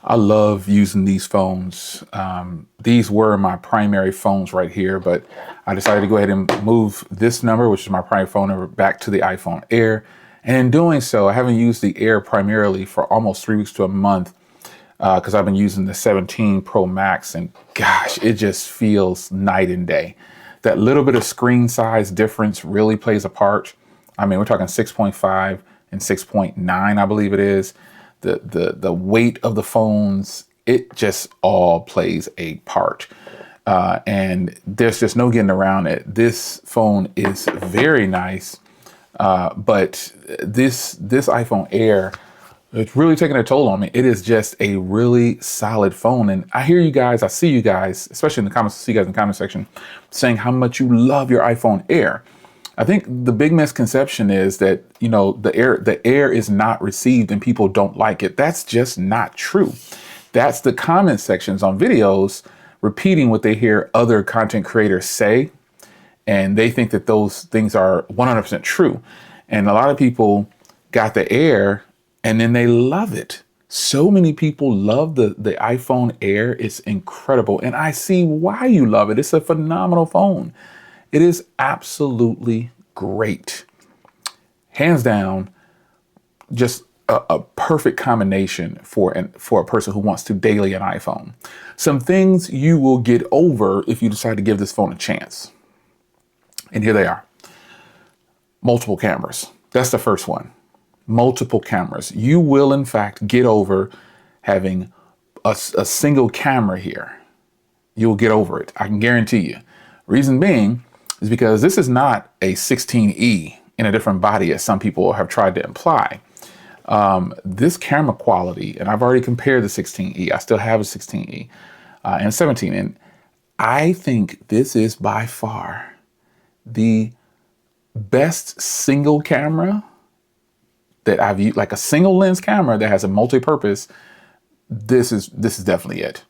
I love using these phones. These were my primary phones right here, but I decided to go ahead and move this number, which is my primary phone number, back to the iPhone Air. And in doing so, I haven't used the Air primarily for almost 3 weeks to a month because I've been using the 17 Pro Max, and gosh, it just feels night and day. That little bit of screen size difference really plays a part. I mean, we're talking 6.5 and 6.9, I believe it is. The weight of the phones, it just all plays a part. And there's just no getting around it. This phone is very nice, but this iPhone Air, it's really taking a toll on me. It is just a really solid phone. And I hear you guys, I see you guys, especially in the comments, I see you guys in the comment section saying how much you love your iPhone Air. I think the big misconception is that, the air is not received and people don't like it. That's just not true. That's the comment sections on videos repeating what they hear other content creators say. And they think that those things are 100% true. And a lot of people got the Air and then they love it. So many people love the iPhone Air. It's incredible. And I see why you love it. It's a phenomenal phone. It is absolutely great. Hands down, just a perfect combination for a person who wants to daily an iPhone. Some things you will get over if you decide to give this phone a chance. And here they are. Multiple cameras. That's the first one. Multiple cameras. You will, in fact, get over having a single camera here. You'll get over it. I can guarantee you. Reason being is because this is not a 16E in a different body as some people have tried to imply. This camera quality, and I've already compared the 16E. I still have a 16E and 17. And I think this is by far the best single camera that I've used, like a single lens camera that has a multi-purpose. This is definitely it.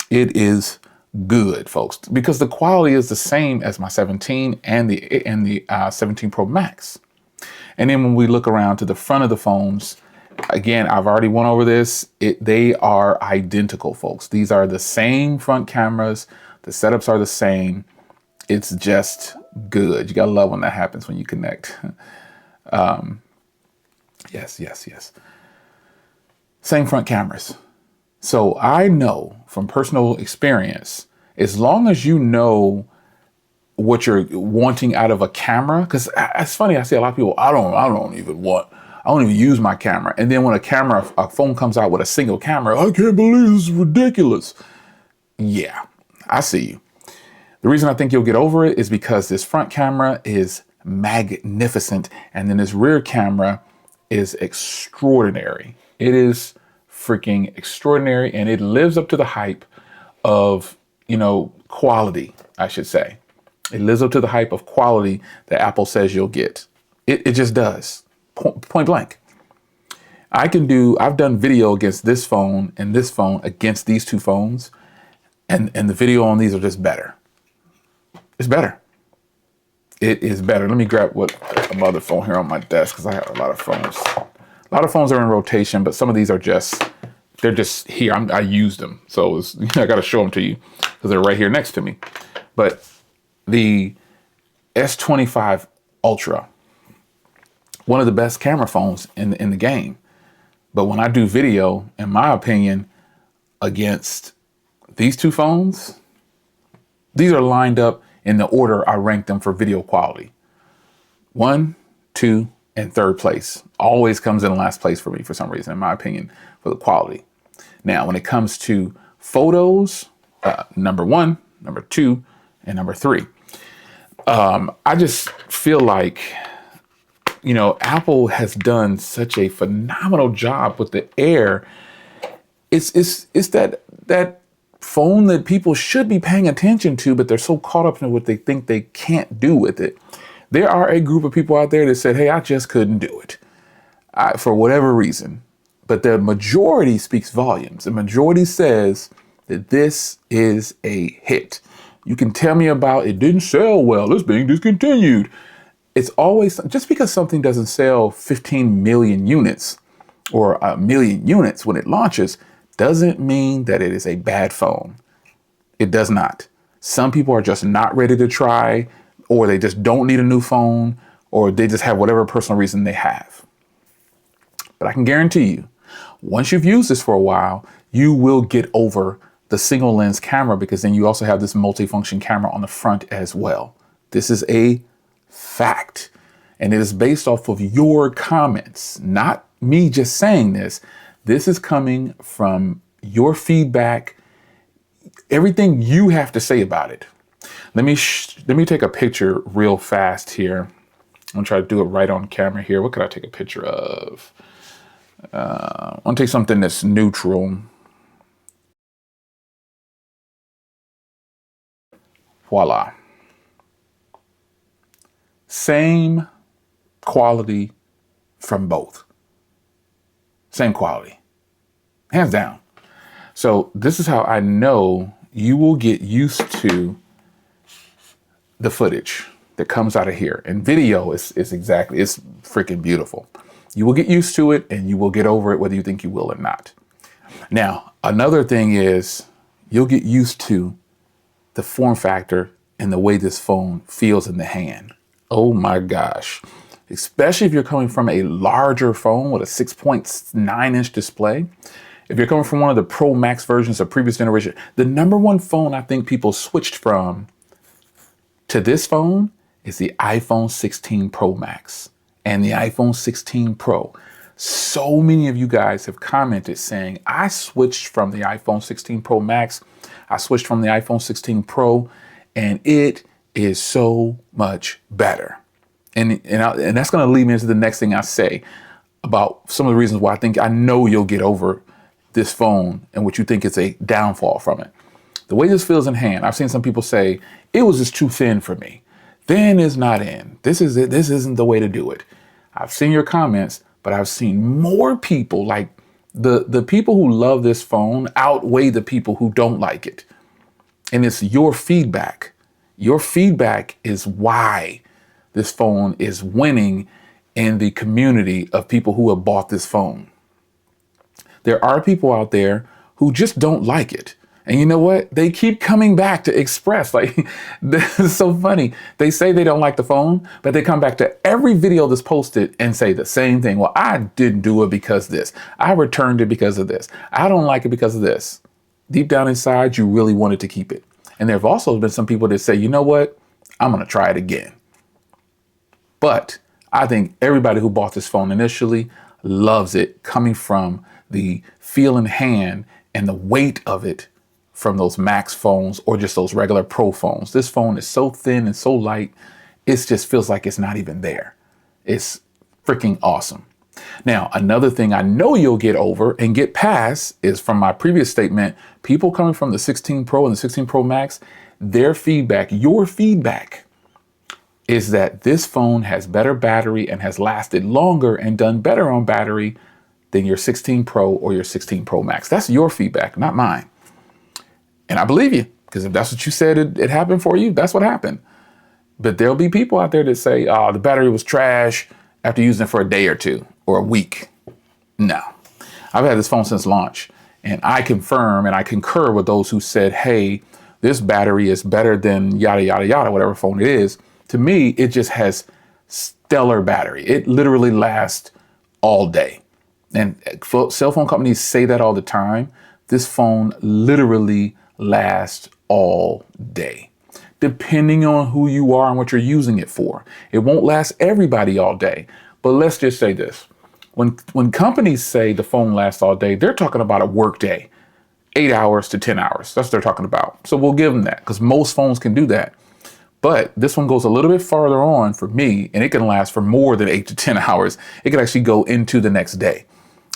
It is good, folks, because the quality is the same as my 17 and the 17 Pro Max. And then when we look around to the front of the phones, again, I've already went over this. They are identical, folks. These are the same front cameras. The setups are the same. It's just good. You gotta love when that happens, when you connect. Yes. Same front cameras. So I know from personal experience, as long as you know what you're wanting out of a camera, because it's funny, I see a lot of people, I don't even use my camera. And then when a phone comes out with a single camera, I can't believe this is ridiculous. Yeah, I see you. The reason I think you'll get over it is because this front camera is magnificent. And then this rear camera is extraordinary. It is freaking extraordinary. And it lives up to the hype of, quality, I should say. It lives up to the hype of quality that Apple says you'll get. It just does. Point blank. I've done video against this phone and this phone against these two phones. And the video on these are just better. It's better. It is better. Let me grab my other phone here on my desk because I have a lot of phones. A lot of phones are in rotation, but some of these are they're just here. I use them. So I got to show them to you because they're right here next to me. But the S25 Ultra, one of the best camera phones in the game. But when I do video, in my opinion, against these two phones, these are lined up in the order I rank them for video quality. 1, 2, and 3rd place. Always comes in last place for me for some reason, in my opinion, for the quality. Now, when it comes to photos, number 1, number 2, and number 3. I just feel like, Apple has done such a phenomenal job with the Air. It's that phone that people should be paying attention to, but they're so caught up in what they think they can't do with it. There are a group of people out there that said, hey, I just couldn't do it for whatever reason. But the majority speaks volumes. The majority says that this is a hit. You can tell me about it didn't sell well, it's being discontinued. It's always, just because something doesn't sell 15 million units or a million units when it launches, doesn't mean that it is a bad phone. It does not. Some people are just not ready to try, or they just don't need a new phone, or they just have whatever personal reason they have. But I can guarantee you, once you've used this for a while, you will get over the single lens camera, because then you also have this multifunction camera on the front as well. This is a fact, and it is based off of your comments, not me just saying this. This is coming from your feedback, everything you have to say about it. Let me take a picture real fast here. I'm gonna try to do it right on camera here. What could I take a picture of? I'm gonna take something that's neutral. Voila. Same quality from both. Same quality, hands down. So this is how I know you will get used to the footage that comes out of here. And video is exactly, it's freaking beautiful. You will get used to it, and you will get over it whether you think you will or not. Now, another thing is you'll get used to the form factor and the way this phone feels in the hand. Oh my gosh. Especially if you're coming from a larger phone with a 6.9-inch display. If you're coming from one of the Pro Max versions of previous generation, the number one phone I think people switched from to this phone is the iPhone 16 Pro Max and the iPhone 16 Pro. So many of you guys have commented saying, I switched from the iPhone 16 Pro Max, I switched from the iPhone 16 Pro, and it is so much better. And that's going to lead me into the next thing I say about some of the reasons why I know you'll get over this phone and what you think is a downfall from it. The way this feels in hand, I've seen some people say, it was just too thin for me. Thin is not in. This is it. This isn't the way to do it. I've seen your comments, but I've seen more people, like the people who love this phone outweigh the people who don't like it. And it's your feedback. Your feedback is why this phone is winning in the community of people who have bought this phone. There are people out there who just don't like it. And you know what? They keep coming back to express, like, this is so funny. They say they don't like the phone, but they come back to every video that's posted and say the same thing. Well, I didn't do it because of this. I returned it because of this. I don't like it because of this. Deep down inside, you really wanted to keep it. And there have also been some people that say, you know what? I'm going to try it again. But I think everybody who bought this phone initially loves it, coming from the feel in hand and the weight of it from those Max phones or just those regular Pro phones. This phone is so thin and so light, it just feels like it's not even there. It's freaking awesome. Now, another thing I know you'll get over and get past is from my previous statement, people coming from the 16 Pro and the 16 Pro Max, their feedback, your feedback, is that this phone has better battery and has lasted longer and done better on battery than your 16 Pro or your 16 Pro Max. That's your feedback, not mine. And I believe you, because if that's what you said it happened for you, that's what happened. But there'll be people out there that say, oh, the battery was trash after using it for a day or two or a week. No, I've had this phone since launch, and I confirm and I concur with those who said, hey, this battery is better than yada, yada, yada, whatever phone it is. To me, it just has stellar battery. It literally lasts all day. And cell phone companies say that all the time. This phone literally lasts all day, depending on who you are and what you're using it for. It won't last everybody all day. But let's just say this. When companies say the phone lasts all day, they're talking about a work day, 8 hours to 10 hours. That's what they're talking about. So we'll give them that, because most phones can do that. But this one goes a little bit farther on for me, and it can last for more than 8 to 10 hours. It can actually go into the next day.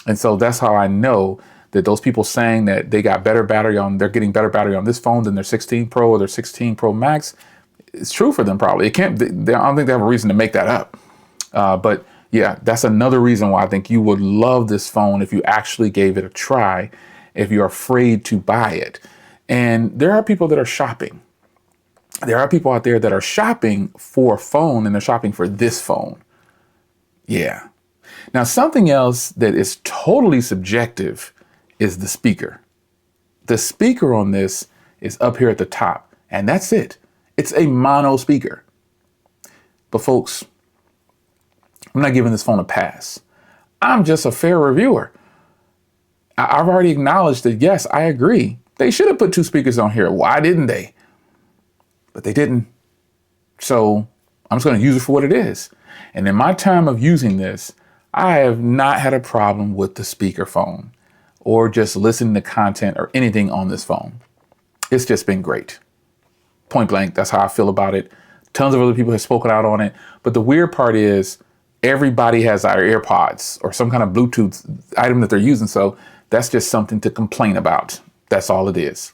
And so that's how I know that those people saying that they got better battery on, they're getting better battery on this phone than their 16 Pro or their 16 Pro Max, it's true for them probably. It can't, I don't think they have a reason to make that up. But yeah, that's another reason why I think you would love this phone if you actually gave it a try, if you're afraid to buy it. And there are people that are shopping. There are people out there that are shopping for a phone, and they're shopping for this phone. Yeah. Now, something else that is totally subjective is the speaker. The speaker on this is up here at the top, and that's it. It's a mono speaker. But folks, I'm not giving this phone a pass. I'm just a fair reviewer. I've already acknowledged that, yes, I agree. They should have put two speakers on here. Why didn't they? But they didn't. So I'm just going to use it for what it is. And in my time of using this, I have not had a problem with the speakerphone or just listening to content or anything on this phone. It's just been great. Point blank, that's how I feel about it. Tons of other people have spoken out on it. But the weird part is everybody has our AirPods or some kind of Bluetooth item that they're using. So that's just something to complain about. That's all it is.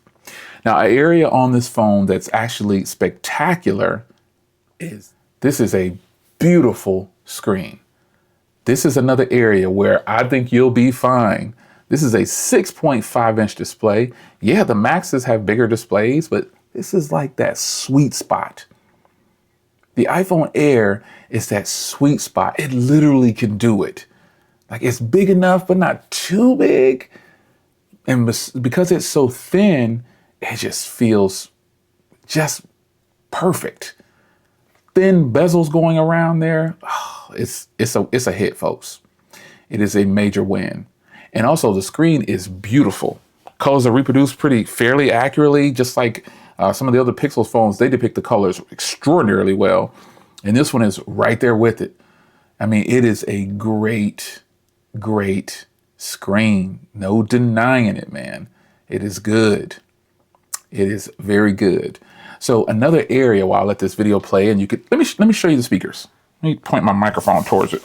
Now, an area on this phone that's actually spectacular is this is a beautiful screen. This is another area where I think you'll be fine. This is a 6.5-inch display. Yeah, the Maxes have bigger displays, but this is like that sweet spot. The iPhone Air is that sweet spot. It literally can do it. Like, it's big enough, but not too big. And because it's so thin, it just feels just perfect. Thin bezels going around there. Oh, it's a hit, folks. It is a major win. And also the screen is beautiful. Colors are reproduced fairly accurately, just like some of the other Pixel phones. They depict the colors extraordinarily well. And this one is right there with it. I mean, it is a great, great screen. No denying it, man. It is good. It is very good. So another area while I let this video play, and you could, let me show you the speakers. Let me point my microphone towards it.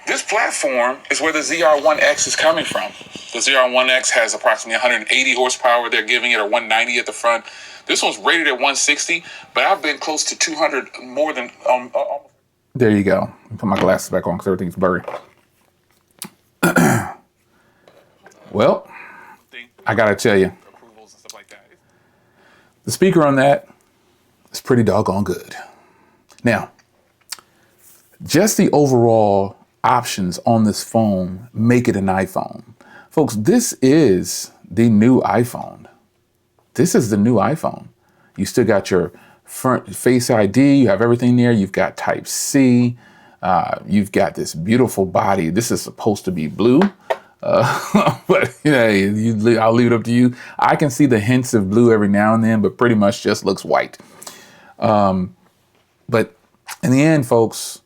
This platform is where the ZR1X is coming from. The ZR1X has approximately 180 horsepower. They're giving it, or 190 at the front. This one's rated at 160, but I've been close to 200 more than... There you go. Put my glasses back on because everything's blurry. Well, I gotta tell you, the speaker on that is pretty doggone good. Now, just the overall options on this phone make it an iPhone. Folks, this is the new iPhone. This is the new iPhone. You still got your front Face ID. You have everything there. You've got Type-C. You've got this beautiful body. This is supposed to be blue. But I'll leave it up to you. I can see the hints of blue every now and then, but pretty much just looks white. But in the end, folks,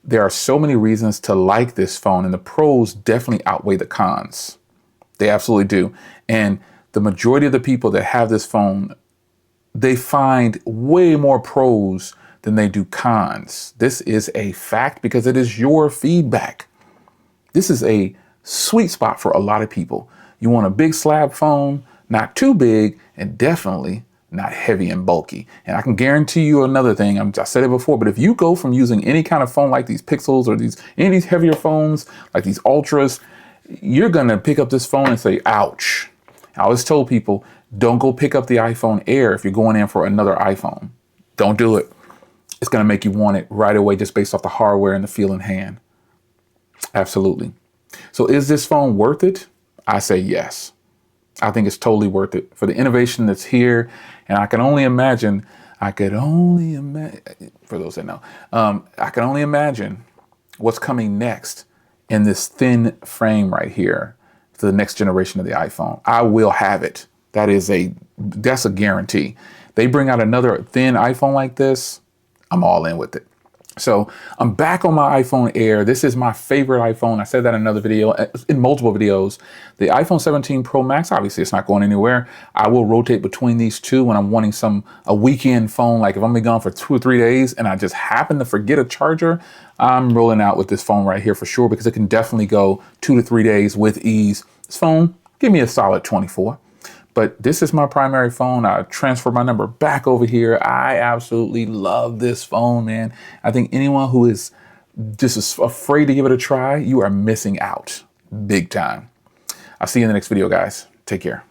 there are so many reasons to like this phone, and the pros definitely outweigh the cons. They absolutely do. And the majority of the people that have this phone, they find way more pros than they do cons. This is a fact because it is your feedback. This is a sweet spot for a lot of people. You want a big slab phone, not too big, and definitely not heavy and bulky. And I can guarantee you another thing. I said it before, but if you go from using any kind of phone like these Pixels or any of these heavier phones, like these Ultras, you're gonna pick up this phone and say, ouch. I always told people, don't go pick up the iPhone Air if you're going in for another iPhone. Don't do it. It's gonna make you want it right away just based off the hardware and the feel in hand. Absolutely. So is this phone worth it? I say yes. I think it's totally worth it for the innovation that's here. And I can only imagine, for those that know, I can only imagine what's coming next in this thin frame right here for the next generation of the iPhone. I will have it. That's a guarantee. They bring out another thin iPhone like this, I'm all in with it. So I'm back on my iPhone Air. This is my favorite iPhone. I said that in another video, in multiple videos. The iPhone 17 Pro Max, obviously it's not going anywhere. I will rotate between these two when I'm wanting a weekend phone. Like if I'm gone for 2 or 3 days and I just happen to forget a charger, I'm rolling out with this phone right here for sure, because it can definitely go 2 to 3 days with ease. This phone, give me a solid 24. But this is my primary phone. I transfer my number back over here. I absolutely love this phone, man. I think anyone who is just afraid to give it a try, you are missing out big time. I'll see you in the next video, guys. Take care.